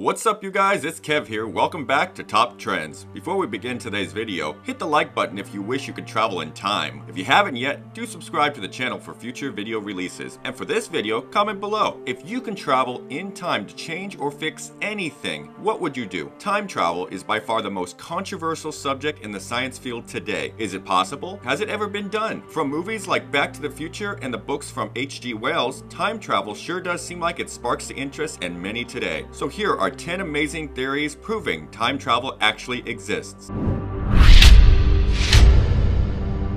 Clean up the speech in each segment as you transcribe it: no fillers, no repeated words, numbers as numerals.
What's up you guys, it's Kev here, welcome back to Top Trends. Before we begin today's video, hit the like button if you wish you could travel in time. If you haven't yet, do subscribe to the channel for future video releases. And for this video, comment below. If you can travel in time to change or fix anything, what would you do? Time travel is by far the most controversial subject in the science field today. Is it possible? Has it ever been done? From movies like Back to the Future and the books from H.G. Wells, time travel sure does seem like it sparks the interest in many today. So here are 10 amazing theories proving time travel actually exists.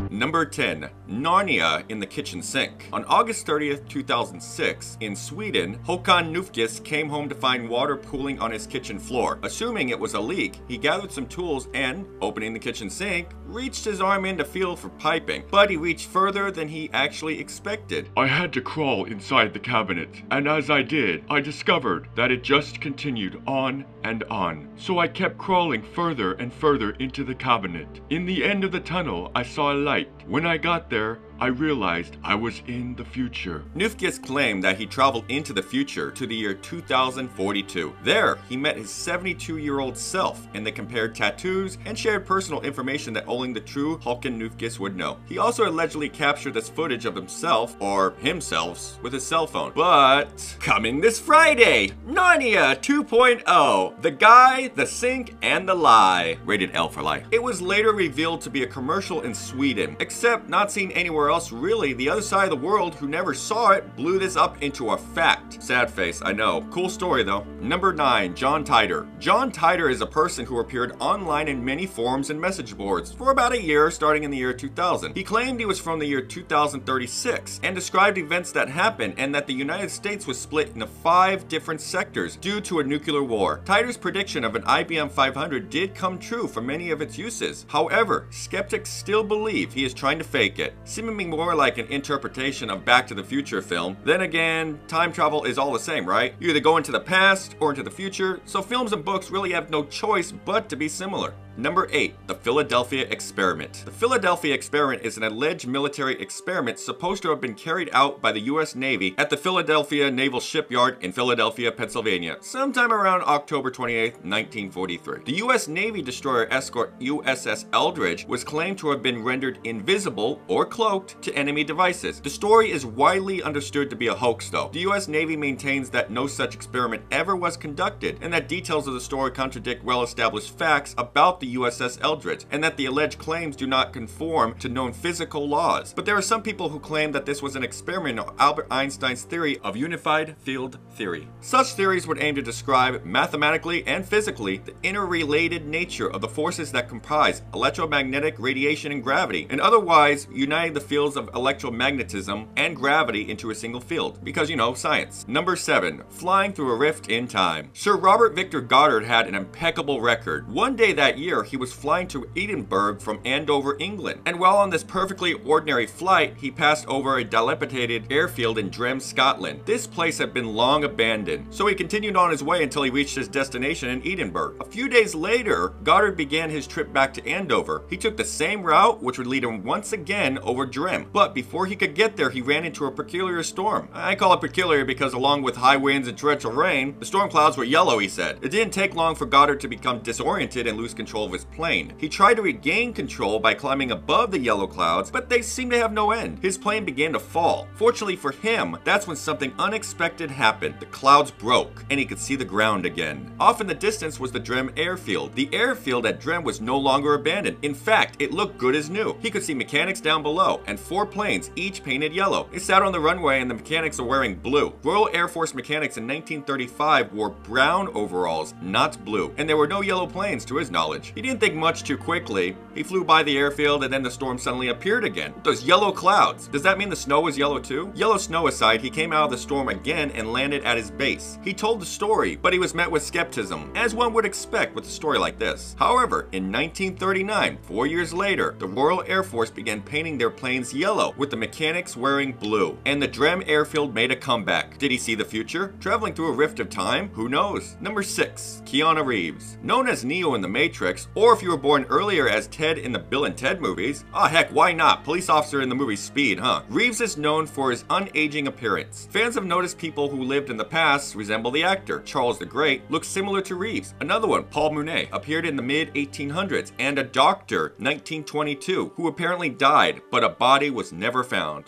Number 10. Narnia in the kitchen sink. On August 30th, 2006, in Sweden, Håkan Nufkis came home to find water pooling on his kitchen floor. Assuming it was a leak, he gathered some tools and, opening the kitchen sink, reached his arm in to feel for piping. But he reached further than he actually expected. I had to crawl inside the cabinet, and as I did, I discovered that it just continued on and on. So I kept crawling further and further into the cabinet. In the end of the tunnel, I saw a light. When I got there, I realized I was in the future. Nufkis claimed that he traveled into the future to the year 2042. There, he met his 72-year-old self, and they compared tattoos and shared personal information that only the true Håkan Nufkis would know. He also allegedly captured this footage of himself, or himselfs, with his cell phone. But, coming this Friday, Narnia 2.0, The Guy, the Sink, and the Lie. Rated L for Lie. It was later revealed to be a commercial in Sweden, except not seen anywhere else really. The other side of the world who never saw it blew this up into a fact. Sad face, I know. Cool story though. Number 9. John Titor. John Titor is a person who appeared online in many forums and message boards for about a year starting in the year 2000. He claimed he was from the year 2036 and described events that happened and that the United States was split into 5 different sectors due to a nuclear war. Titor's prediction of an IBM 500 did come true for many of its uses. However, skeptics still believe he is trying to fake it, seeming more like an interpretation of Back to the Future film. Then again, time travel is all the same, right? You either go into the past or into the future, so films and books really have no choice but to be similar. Number 8. The Philadelphia Experiment. The Philadelphia Experiment is an alleged military experiment supposed to have been carried out by the U.S. Navy at the Philadelphia Naval Shipyard in Philadelphia, Pennsylvania, sometime around October 28, 1943. The U.S. Navy destroyer escort USS Eldridge was claimed to have been rendered invisible or cloaked to enemy devices. The story is widely understood to be a hoax though. The U.S. Navy maintains that no such experiment ever was conducted and that details of the story contradict well-established facts about the USS Eldridge, and that the alleged claims do not conform to known physical laws. But there are some people who claim that this was an experiment of Albert Einstein's theory of unified field theory. Such theories would aim to describe mathematically and physically the interrelated nature of the forces that comprise electromagnetic radiation and gravity, and otherwise uniting the fields of electromagnetism and gravity into a single field. Because, you know, science. Number 7. Flying through a rift in time. Sir Robert Victor Goddard had an impeccable record. One day that year, he was flying to Edinburgh from Andover, England. And while on this perfectly ordinary flight, he passed over a dilapidated airfield in Drem, Scotland. This place had been long abandoned, so he continued on his way until he reached his destination in Edinburgh. A few days later, Goddard began his trip back to Andover. He took the same route, which would lead him once again over Drem. But before he could get there, he ran into a peculiar storm. I call it peculiar because along with high winds and torrential rain, the storm clouds were yellow, he said. It didn't take long for Goddard to become disoriented and lose control of his plane. He tried to regain control by climbing above the yellow clouds, but they seemed to have no end. His plane began to fall. Fortunately for him, that's when something unexpected happened. The clouds broke, and he could see the ground again. Off in the distance was the Drem airfield. The airfield at Drem was no longer abandoned. In fact, it looked good as new. He could see mechanics down below, and 4 planes, each painted yellow. They sat on the runway, and the mechanics are wearing blue. Royal Air Force mechanics in 1935 wore brown overalls, not blue, and there were no yellow planes to his knowledge. He didn't think much too quickly. He flew by the airfield and then the storm suddenly appeared again. Those yellow clouds. Does that mean the snow was yellow too? Yellow snow aside, he came out of the storm again and landed at his base. He told the story, but he was met with skepticism, as one would expect with a story like this. However, in 1939, 4 years later, the Royal Air Force began painting their planes yellow, with the mechanics wearing blue, and the Drem airfield made a comeback. Did he see the future? Traveling through a rift of time? Who knows? Number 6. Keanu Reeves. Known as Neo in The Matrix, Reeves. Or if you were born earlier as Ted in the Bill and Ted movies, oh heck, why not? Police officer in the movie Speed, huh? Reeves is known for his unaging appearance. Fans have noticed people who lived in the past resemble the actor. Charles the Great looks similar to Reeves. Another one, Paul Mounet, appeared in the mid-1800s, and a doctor, 1922, who apparently died, but a body was never found.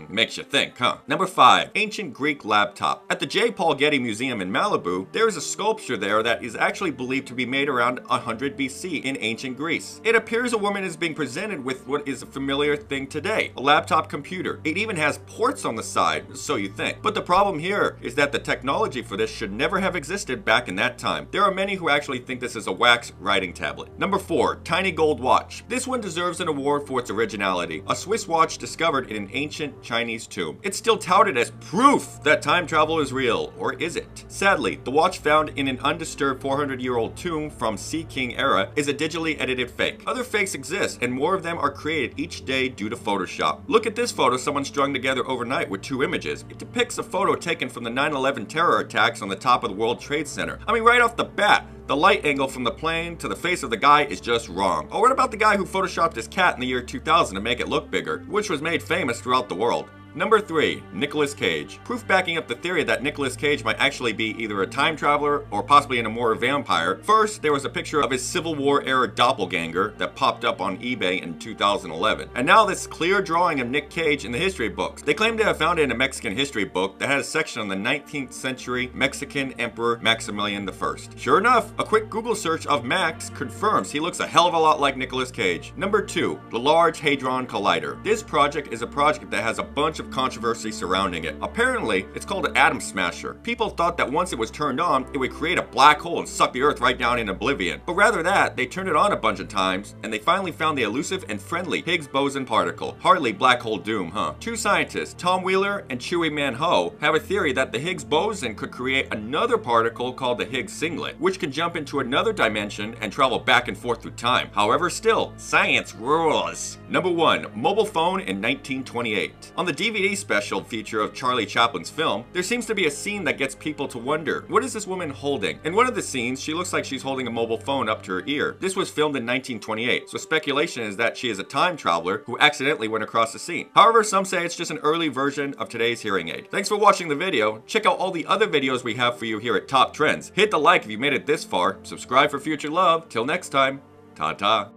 Makes you think, huh? Number 5, ancient Greek laptop. At the J. Paul Getty Museum in Malibu, there is a sculpture there that is actually believed to be made around 100 BC in ancient Greece. It appears a woman is being presented with what is a familiar thing today, a laptop computer. It even has ports on the side, so you think. But the problem here is that the technology for this should never have existed back in that time. There are many who actually think this is a wax writing tablet. Number 4, tiny gold watch. This one deserves an award for its originality. A Swiss watch discovered in an ancient Chinese tomb. It's still touted as proof that time travel is real, or is it? Sadly, the watch found in an undisturbed 400-year-old tomb from Sea King era is a digitally edited fake. Other fakes exist, and more of them are created each day due to Photoshop. Look at this photo someone strung together overnight with 2 images. It depicts a photo taken from the 9/11 terror attacks on the top of the World Trade Center. I mean, right off the bat, the light angle from the plane to the face of the guy is just wrong. Or what about the guy who photoshopped his cat in the year 2000 to make it look bigger, which was made famous throughout the world? Number 3, Nicolas Cage. Proof backing up the theory that Nicolas Cage might actually be either a time traveler or possibly an immortal vampire. First, there was a picture of his Civil War era doppelganger that popped up on eBay in 2011. And now this clear drawing of Nick Cage in the history books. They claim to have found it in a Mexican history book that had a section on the 19th century Mexican Emperor Maximilian I. Sure enough, a quick Google search of Max confirms he looks a hell of a lot like Nicolas Cage. Number 2, the Large Hadron Collider. This project is a project that has a bunch of controversy surrounding it. Apparently, it's called an atom smasher. People thought that once it was turned on, it would create a black hole and suck the Earth right down in oblivion. But rather that, they turned it on a bunch of times, and they finally found the elusive and friendly Higgs boson particle. Hardly black hole doom, huh? 2 scientists, Tom Wheeler and Chewy Man Ho, have a theory that the Higgs boson could create another particle called the Higgs singlet, which can jump into another dimension and travel back and forth through time. However, still, science rules. Number 1, mobile phone in 1928. On the DVD special feature of Charlie Chaplin's film, there seems to be a scene that gets people to wonder, what is this woman holding? In one of the scenes, she looks like she's holding a mobile phone up to her ear. This was filmed in 1928, so speculation is that she is a time traveler who accidentally went across the scene. However, some say it's just an early version of today's hearing aid. Thanks for watching the video. Check out all the other videos we have for you here at Top Trends. Hit the like if you made it this far. Subscribe for future love. Till next time, ta-ta.